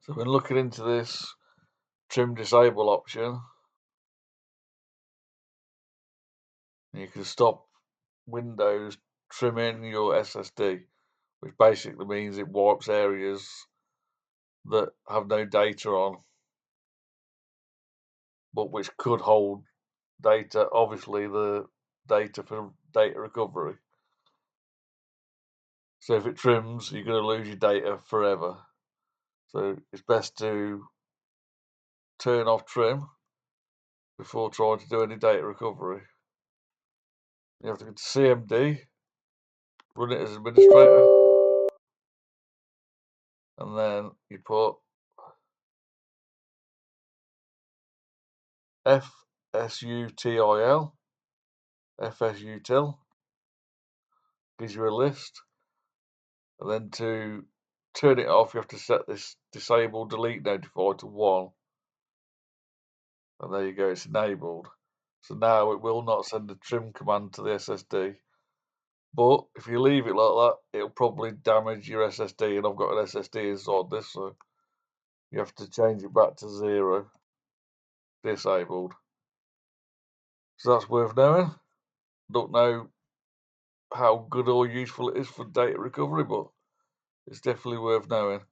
So when looking into this trim disable option, you can stop Windows trimming your SSD, which basically means it wipes areas that have no data on, but which could hold data, obviously the data for data recovery. So if it trims, you're going to lose your data forever. So it's best to turn off trim before trying to do any data recovery. You have to go to CMD, run it as administrator, and then you put FSUTIL, FSUTIL, gives you a list. And then to turn it off, you have to set this disable delete notify to 1. And there you go, it's enabled. So now it will not send a trim command to the SSD. But if you leave it like that, it'll probably damage your SSD, and I've got an SSD inside this, so you have to change it back to 0, disabled. So that's worth knowing. Don't know how good or useful it is for data recovery, but it's definitely worth knowing.